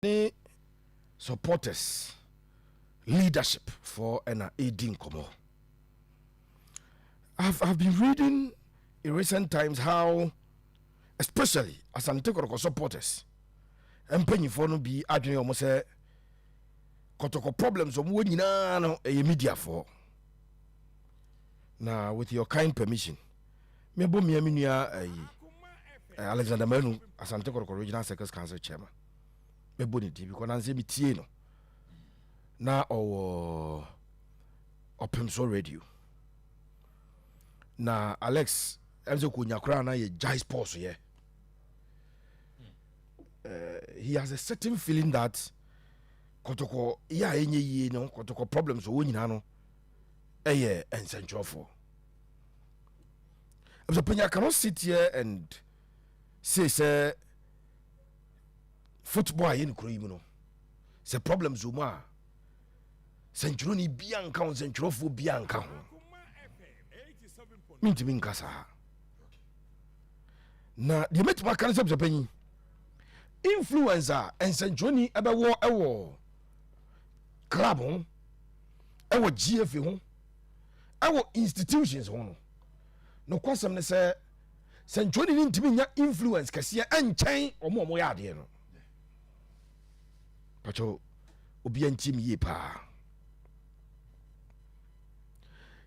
Any supporters leadership for an aiding komo. I've been reading in recent times how, especially Asante Kotoko supporters, and penny for no be adwene almost say Kotoko problems of when no a media for. Now with your kind permission, me bo me aminua Alexander Menu Asante Kotoko Regional Secretary Council Chairman. Because Nancy Mitie no na or Opemso Radio na Alex Enzo Kunyakra na ye Jai Sports here. He has a certain feeling that Kotoko ya enye ye no Kotoko problems o nyina no eye ensentrofo. So Penya cannot sit here and say football in Ukraine, no. The problems Zuma. Centuroni Bianca on Centrofo Bianca. Minti Minkasa. Na the met mechanism of penny. Influencer and Centuroni about war a war. Club on our GF our institutions on. No question say Centuroni into me influence Cassia and chain or more yard. Pacho obi team ye pa.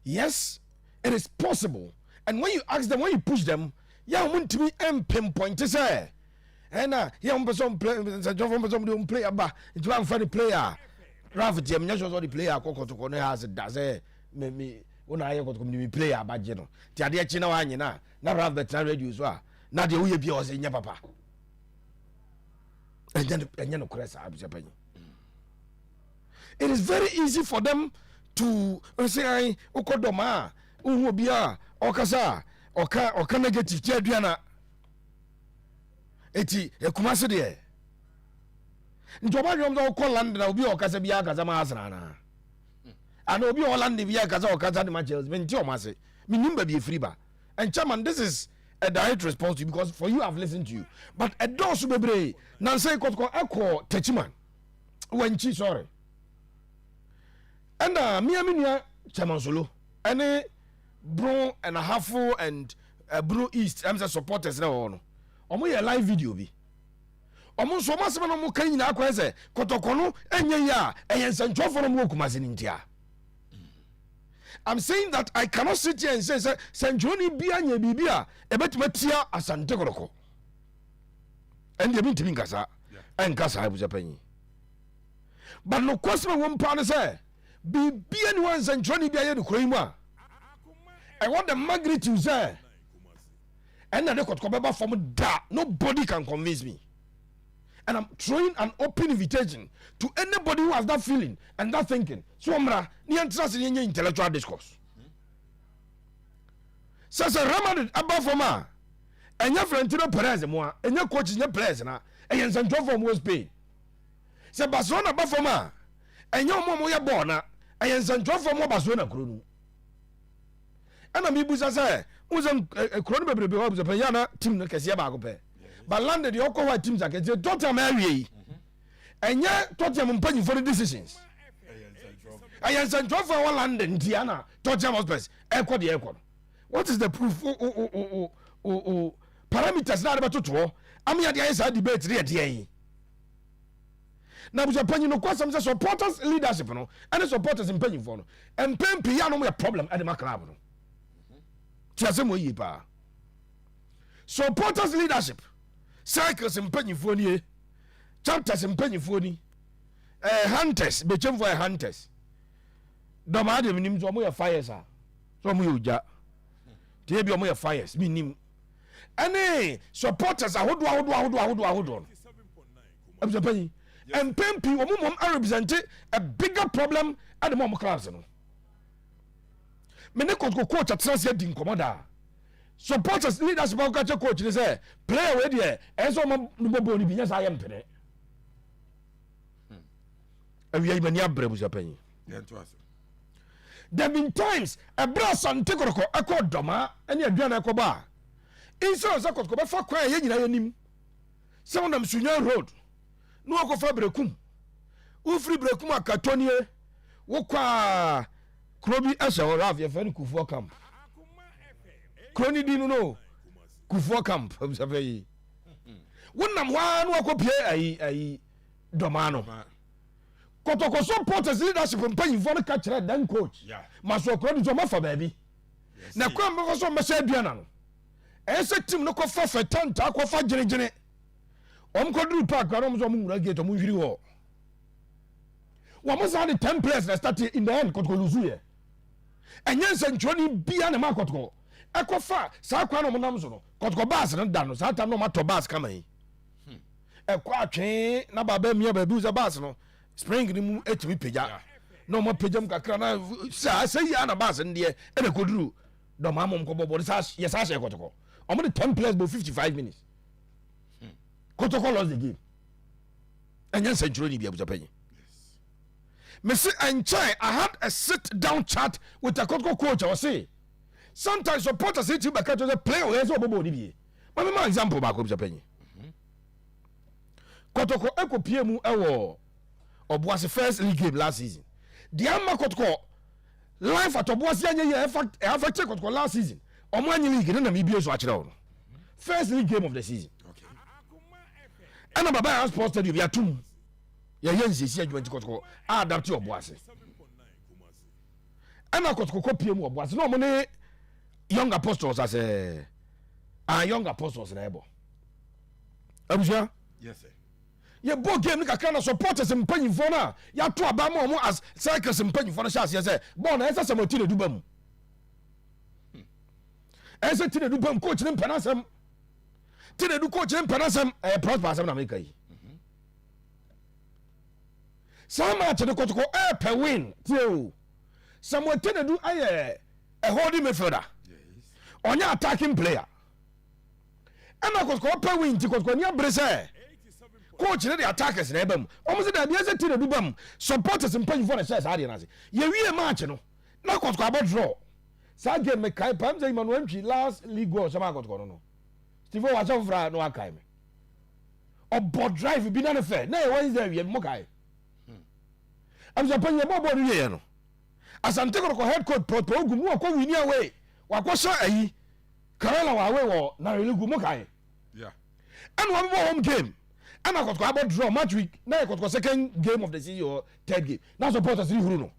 Yes, it is possible. And when you ask them, when you push them, yeah, want to be pinpoint to say, and yeah, person play, some play about it's one for the player. Rafa Jim, not the player, Coco to Corner has it does me when I got to player about General. Tiadia China, na Rafa better reduce, not the way you was in your papa. And then it is very easy for them to say okodoma unhobia okasa oka negative tiaduana eti ekumase de njoba dwom do ko land na obi okasa bia akaza ma asana na ana obi holland bia akaza okasa de matches menti o mase minimba bi free ba and chairman, this is a direct response to you because for you I've listened to you. But a dose bebre nan say Kotoko echo techiman. When chi sorry. And me aminia chairman solo. Any bro and a half and bro east I'm supporters na ono. Omo ye live video bi. Omo so masema no mo kan nyina akwa say Kotoko no enye ya eyensanchofo no mo kumase ni ntia. I'm saying that I cannot sit here and say Sanjoni Bianya Bibia, a bet Matia Asante Kotoko. And you mean to me, Gasa, and Gasa, I was a penny. But no question, one partner say, be anyone Sanjoni Bianya to Krima. I want the magnitude, sir. And I could come back from that. Nobody can convince me. And I'm throwing an open invitation to anybody who has that feeling and that thinking. So I'm interest in intellectual discourse. So Ramadan above for ma, and your friend Tino Perez more, and your coach in your place now, and your son from was paid. So Barcelona above for ma, and your mom ya born, and your son from Barcelona crew. And I'm Ibusa say, who's a chronometer behind the Payana team Casia Bagope. But landed the Okowa teams against the Tottenham area. And yet Tottenham paying for the decisions. I am sent for one London, Diana, Tottenham was best. Echo the echo. What is the proof? Parameters not about to throw. I mean, the answer debate here. Now, with your opinion, of course, some supporters leadership, and the supporters in penny for no. And pen piano, a problem at the Macabro. Chasemo supporters leadership. Cycles in penny for you, chapters in penny for you, hunters, became for hunters. Domade minim so mo fires are. So mo uja. Tie bi mo fires minim. Any supporters are hold on. I'm penny. And Pempi omum represent a bigger problem at the mom clubs no. Me ne coach at Transia din commander. Supporters leaders about catch coach they say play away there and so no boni bi nyasa yem pene we are even abrebu zapani there been times a brass and Kotoko akọ doma any aduana akoba instead of Kotoko be fa kwa ye nyina yanim some of them Sunya road no ko fa brekum ufri brekum akatonie wo kwa krobi asa wo raf ye fa ni kufuo camp kroni di no kufuo camp observe yi wonam hwa no akopie ayi domano Kotoko supporters leadership mpanyimfo no ka kire dan coach maso kroni so mafa baabi na kwa mbefo so mbese aduana no ese team no ko fa fetanta ko fa gyinegyine koduru park kwa no so nwura gate mo hwiri ho mo sa the 10 players that start in the end Kotoko lose ye enye nsenchoni bia na makotoko ekofa sa kwa no mo nam so no Kotoko bus no da no sa tam no mato bus kama yi ekwa atwe na baba mia ba bi uza bus no spring ni mu etimi peja no mo pejam kakra na sa ya na bus ndie e na koduru do ma mom ko bobo sa yes sa Kotoko omo the 10 players bo 55 minutes Kotoko lost the game enye nsenchoni bia buza penyi Missy and Chai, I had a sit down chat with the Kotoko coach. I was saying, sometimes supporters say to you, because the player who has a bobo. But my example back up Japan. Kotoko Eko PMU Ewo was the first league game last season. The Amma Kotoko life at Obuasi affected Kotoko last season. Omani League in Namibia watch it out. First league game of the season. Okay. And Baba has posted you, we are two. Yenzi si adwuma Kotoko adapt your boase ana Kotoko kopie mu boase no mo ne young apostles as young apostles na ebo abuja yes sir ye bo game ni kakra na supporters mpanyimfo na ya to aba mo as circles mpanyimfo na chance say ball na esa samoti na duba mu esa ti na duba mu coach ni mpanasem ti na du coach ni mpanasem prosper asem na make yi Sama to the Kotoko per win. Someone tend to do a holding midfielder. Yes. On your attacking player. And I Kotoko per win to Kotoko near Brazil. Coach the attackers in Ebem. Almost the other thing to do them. Supporters and paying for the shares. You real match, no. Now Kotoko about draw. Sage me kai pam say Manuel last league goal sama Kotoko no. Steve was over no akaime. Obo drive bi na fair. Na Wednesday we mo kai. I'm Japan your bobo here no. Asante ko head coach proto gumu akọ wini away. Wakọ ayi. Karela wa away wo na really gumu kai. Yeah. And one more home game. And I got about draw match week. Now I got second game of the season or third game. Now supporters ni huru no.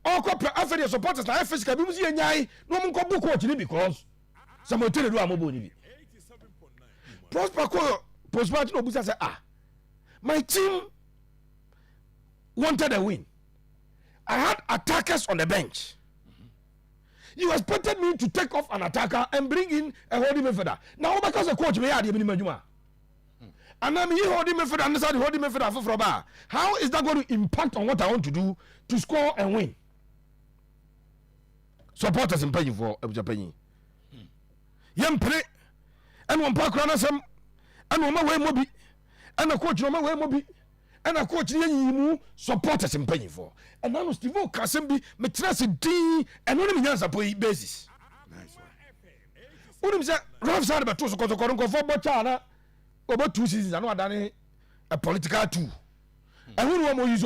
All after the supporters na FS ka bi mu si nyai no mo ko book coach ni because some hotel do amobo ni bi. 87.9. Prosper ko postmatch no busa say my team wanted a win. I had attackers on the bench. You expected me to take off an attacker and bring in a holding midfielder. Now because the coach may have the minimum. And I'm here holding midfielder and the holding midfielder for bar. How is that going to impact on what I want to do to score and win? Supporters in paying for Japan. Young play and one park runner some and one way mobi and a coach no way mobi. And a coach you supporters in paying for. And now Steve Kasembi metrasi D and only means a basis. Nice one. Unim say Ralph said about 2 Kotoko for Bochana about 2 seasons. I know done a political tool. And who want more use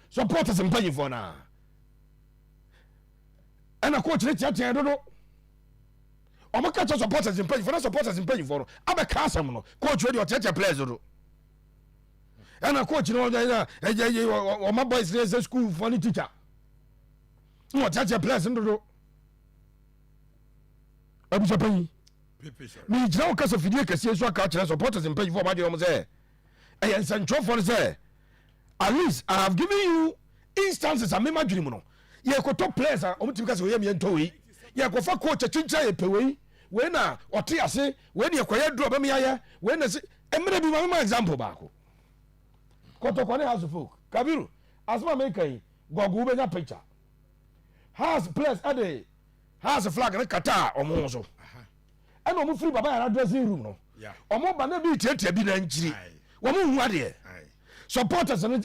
supporters in paying for now. And a coach let's I don't know. I'm a catch supporters in paying for supporters in paying for. I'm a castle coach ready or teacher players. And a coach, you know, my boys raise school for the teacher. No, touch a place in the room. I'm Japan. Me, now, because of you can see culture supporters and pay for my dear say. And Sancho for say, at least I have given you instances. I mean, my dream. You could top players are because we are in Toy. You could for coach a chincha pay. When or Tia say, when you quiet drop me, when I say, and maybe my example back. Kotoko ne house folk Kabiru asma make yi gogo be nya picture house place ade house flag ne kata omo so and omo free baba ya dressing room no omo ba na bi tietia bi na nkiri omo hu ade supporters no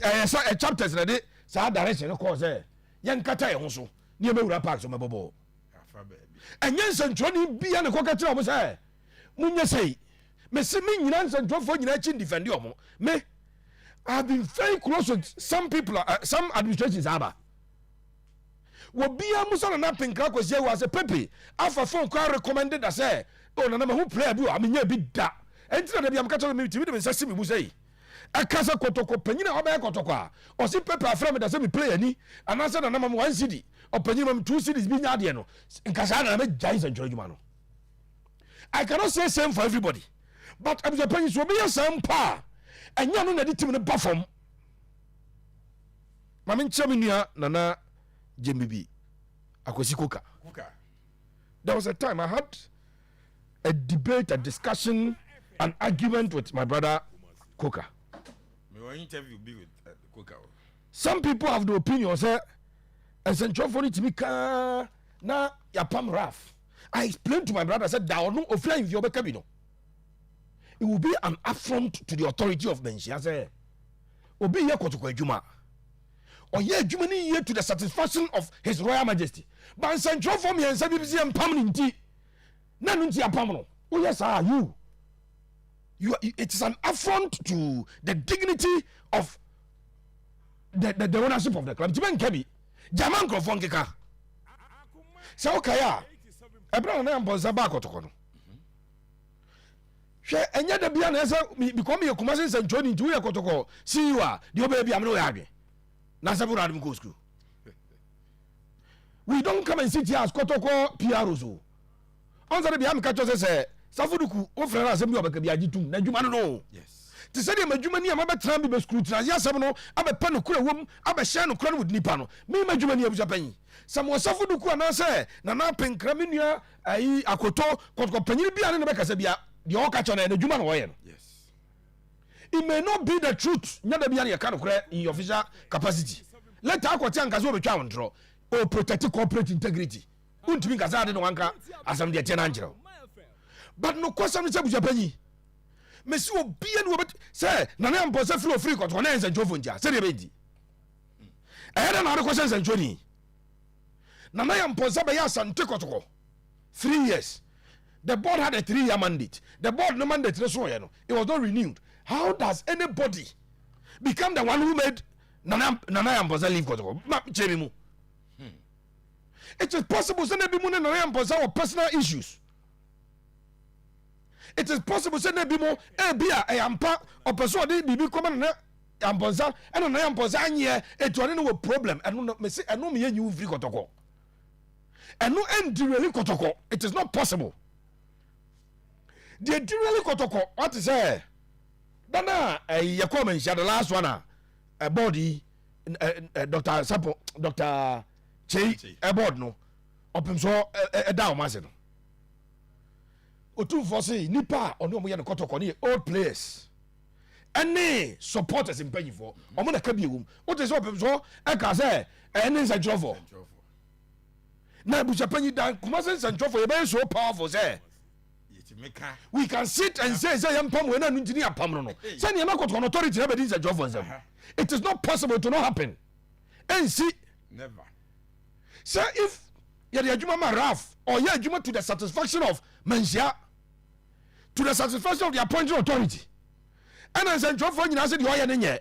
chapters na de sa direction no cause yen kata ye ho so ne e mewura park so mebobo afa ba bi enye nsantro ni bia ne kokata omo say munye sei me see me nyina nsɛntwerɛfoɔ nyina chi defend ɔmo me I've been very close with some people, some administrations aba wobia musa na pinkra kwasi wa say Pepe afa phone call recommended that say oh na ma hu player bi o amenya bi da entina da bi am ka tell me timi de nsa simi bu say akasa Kotoko panyina obey Kotoko a o si Pepe afra me da say me player ni anasa na ma 1 cedi o panyina ma 2 cedis bi nya de no nkasa na me jai nsantwerɛ dwuma no. I cannot say same for everybody, but I'm Japan so be same pa enya no na di tim no ba fam ma me nkyɛ me nua nana Jembibi Akosi Koka. There was a time I had a debate, a discussion, an argument with my brother Koka. Some people have the opinion say and central for it to me na yapam raf. I explained to my brother, I said that no offline your cabino. It will be an affront to the authority of Benji. I said, Obi ya Kotoko Juma. Or yeah, Jumani here to the satisfaction of His Royal Majesty. But central for me and say and permanent. Nanunti apamno. Oh yes, you. It is an affront to the dignity of the ownership of the club. Jimen Kebi, Jaman Krofonkeka. So okay, Abraham na mboza ba Kotoko no. Hwe enya da bia na esa become your commercial central into your Kotoko. See you are the baby am no yage. Na several adam go school. We don't come and sit here as Kotoko PROs. Answer be am catch say Safuduku o frere asem bi obeka bi agitum na dwuma no. Yes. Ti say the madwuma ni am abetran bi be scrutinize asem no abepa no kura wom abehye no kura no wudi nipa no. Me madwuma ni abuja panyi. Sam wo Safuduku ana say na na penkra menua ayi akoto Kotoko panyini bia ne be kasa bia de o catch na dwuma no wo ye no. Yes. It may not be the truth. Nyada bia na ka no kura in your official capacity. Let her kwati anka so betwa wontro o protect corporate integrity. Untimi kasa ade no wanka asam de tie na nkyerɛ. But no question me say buja panyi. Me si obi anu obet say na na mposa free Kotoko na nsantwo ntia. Say de be di. Eheda na ade question nsantwo ni. Na na mposa be ya Asante Kotoko 3 years. The board had a 3-year mandate. The board no mandate no it was not renewed. How does anybody become the one who made Nana Mposa leave Kotoko? It is possible that Nana Mposa or personal issues. It is possible that Nana Mposa a yampa or person they be come na Mposa and Nana Mposa anye it one no problem. I no me say I no me you free Kotoko. And no end really Kotoko. It is not possible. The really Kotoko what is say? Dana ya come the last one a body Dr. Sapo Dr. Che a board no opem so a down masen. Otu for say nipa ono mo ya no Kotoko ni old players. Any supporters in paying for omo na ka bi wum. What is opem so e ka say any central for. Na bu Japan dan kuma say central for e be so powerful say we can sit and say yampam we na ntini apam no. Say na Kotoko authority na be this job for them. It is not possible to not happen. And see never. Say if you the adwuma ma Raf or you adwuma to the satisfaction of Mensia to the satisfaction of the appointing authority. And as central for nyina say the oya nenye.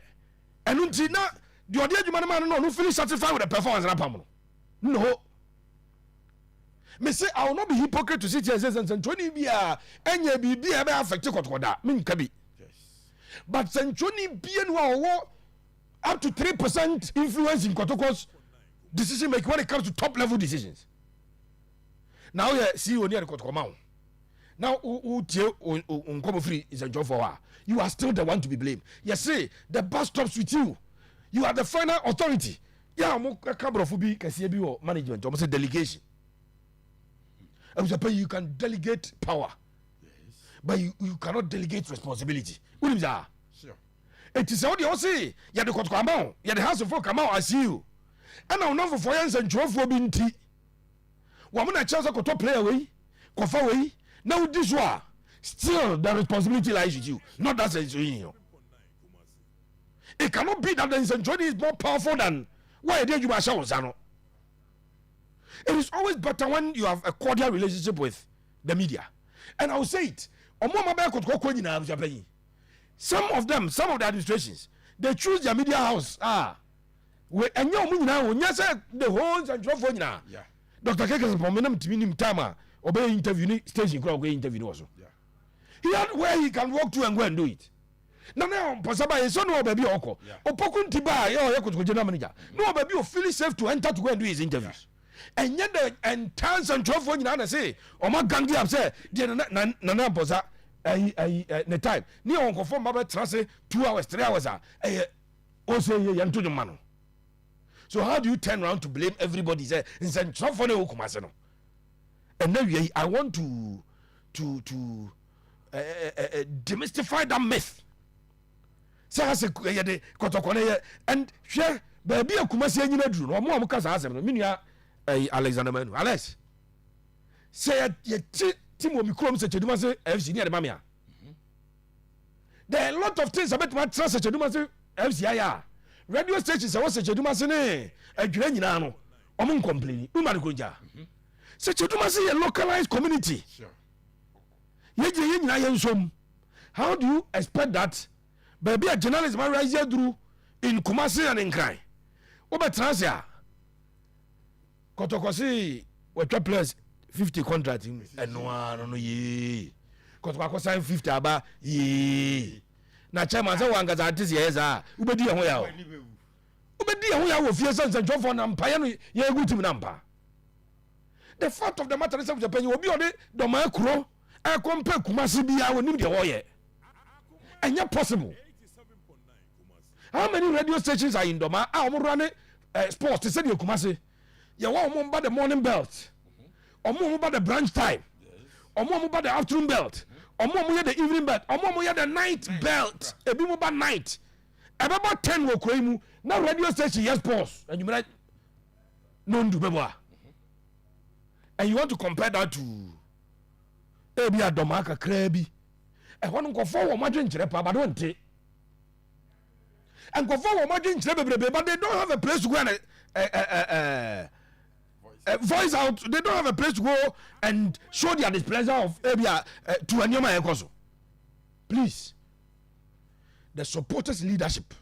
Enu nti na the odi adwuma ma no feel satisfied with the performance na apam no. No. Me say I will not be hypocrite to sit here and say 20 bia enye bibia be affect Kotoko da me nka bi. Yes. But 20 bia no up to 3% influence in Kotoko's decision making when it comes to top level decisions. Now you see when you Kotoko ma. Now unkomo free is a job for her. You are still the one to be blamed. Yes, say the bus stops with you. You are the final authority. Yeah, mo kabro fubi kase bi wo management. Almost say delegation. You can delegate power, yes, but you cannot delegate responsibility. Sure. It is how they all say, you the Kotoko amount, you the house of folk amount, I see you. And now, for 4 years and 12 for being tea. Woman, a chance to play away, Kofa away. Now, this one, still the responsibility lies with you, not that you. It cannot be that the Central is more powerful than why did you Zano. It is always better when you have a cordial relationship with the media. And I will say it, omo ma ba Kotoko nyina abusua panyin. Some of the administrations, they choose their media house. We enye omo nyina wo nya say the whole central for nyina. Yeah. Dr. Kekes Pomenam Timinim Tama obey interview ni station crowd go interview also. Yeah. He had where he can walk to and go and do it. Now Pasaba is so no baby oko. Opokun tiba yo Kotoko general manager. No baby you feel safe to enter to go and do his interviews. Yeah. And yet the entire central for nyina say o ma gangi am say na posa the time ni on confirm ba trance 2 hours 3 hours o say yanto the man. So how do you turn around to blame everybody say in central for no kumase no? And then I want to demystify that myth. Say has a Kotoko and share baby kumase nyina duru no mo kasa asem no minua Alexander Manu Alex say Timo Mikrom se cheduma se FC ni ademamia. There are a lot of things about my trust se cheduma se FC aya. Radio stations se wo se cheduma se ne adwira nyina no. Omo complain. Uma de konja. Se cheduma se a localized community. Sure. Ye nyina ye nsom. How do you expect that baby a journalist ma rise through in Kumasi and in Krai? Oba transia. Kotoko se we plus 50 contract and no ye Kotoko sign 50 aba ye na chairman say wan gaza artist yes ubedi ho ya wo fie sense and for na mpa no ye egu tim na mpa. The fact of the matter is that Japan obi ode do ma kuro e compare Kumasi bia wonim de ho ye enya possible. How many radio stations are in Doma run sports to say the Kumasi ye wa mo the morning belt omo about the branch time omo about the afternoon belt omo the evening belt omo the night belt ebi mo ba night about 10 wo kro mu na radio station yes pause and you mean no ndu bebo and you want to compare that to ebi adoma kakra bi e ho no nkofo wo madwen kire pa ba don te and nkofo wo madwen kire bebrebe but they don't have a place to go and voice out. They don't have a place to go and show their displeasure of to Anyama Ekoso. Please, the supporters leadership.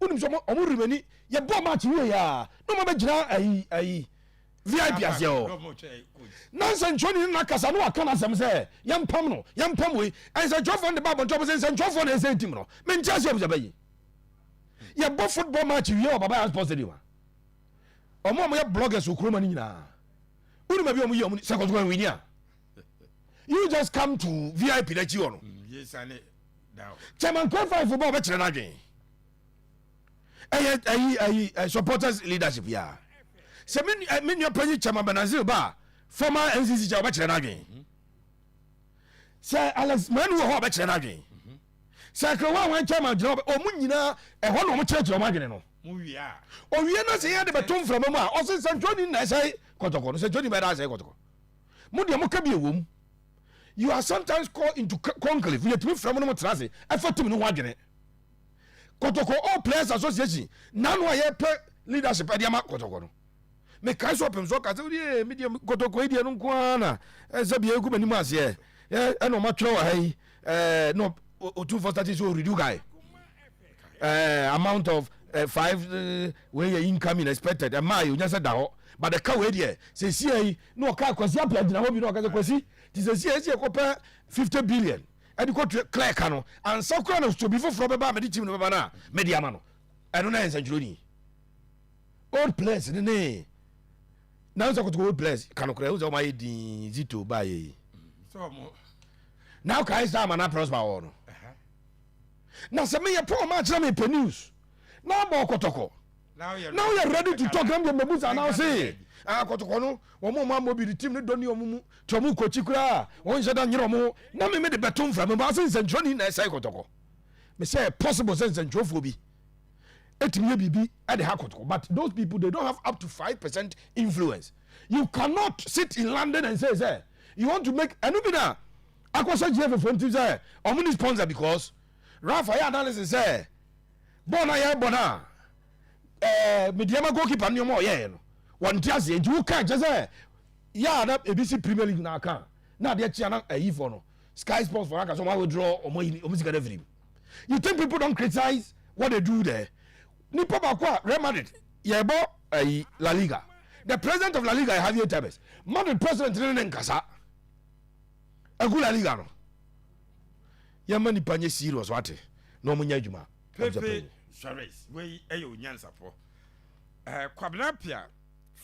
Omu remeni ye bo match we ya. No ma bejina ai VIP as yo. Nansen choni na kasa no aka na sem say yampam we. And say Jof on the bab on top say Jof on the same team no. Men chase you be. Ye bo football match we baba sports stadium. Omo mo ya bloggers okroma ni nyina unu ma bi omo yi omo second one win ya you just come to VIP na chi ono yes ane down chairman qualify football be kire na dwen supporters leadership ya se me nua panyi chairman Benazil ba former NCC chairman be kire na dwen se Alex Manu ho be kire na dwen se kwa wan chairman jina omo nyina ho no mo kire kire omo adwene no Muya. Oh, we are not saying the beton from Mama. Also, St. Johnny, I say, Kotoko, St. Johnny, but I say, Kotoko. Mudia Mokabi, womb. You are sometimes called into conclave. We are to be from Motrazi. I thought to know what in it. Kotoko, all players association. None were yet leadership at Yama Kotoko. Make I swap him so as a medium Kotoko, Indian Kuana, as a Biaku and Nimas, yeah, and no matter, no, 2 for 30 so redo guy. Amount of 5 where your income expected and my you just said that but the car way there say see no car cause you apply na hope no cause kwesi ti say see ko 50 billion and you go to clear cano and so crown to before from ba me team no ba na media man no I don't know in Sanjoni old place ne now so go old place cano clear who my din zito ba ye so now kai sa man prosper no now say me poor match na me per news now more Kotoko. Now you're ready to talk them the Mebusa now say Kotoko no one more mobile the team no don't you tomu kochikura one shot down you now me made the beton from me say St. Johnny na say Kotoko me say possible sense and Jofobi it may be at the Kotoko but those people they don't have up to 5% influence. You cannot sit in London and say you want to make anubina akwasa GF from team say omuni sponsor because Rafael analysis say bona ya bona mediama goalkeeper ni mo ye no won tiase nti wo kan je say ya na ABC Premier League na kan na de chia na ayi for no Sky Sports for Anka, so why withdraw or more music at every. You think people don't criticize what they do there? Nipa Bakwa, Real Madrid, Yebo, La Liga. The president of La Liga is Javier Tebas. Madrid president in Casa. A good La Liga. No. Yamani Panye serious, what? No Munyajuma. Pepe Suarez, we a nyansa for. Quablapia,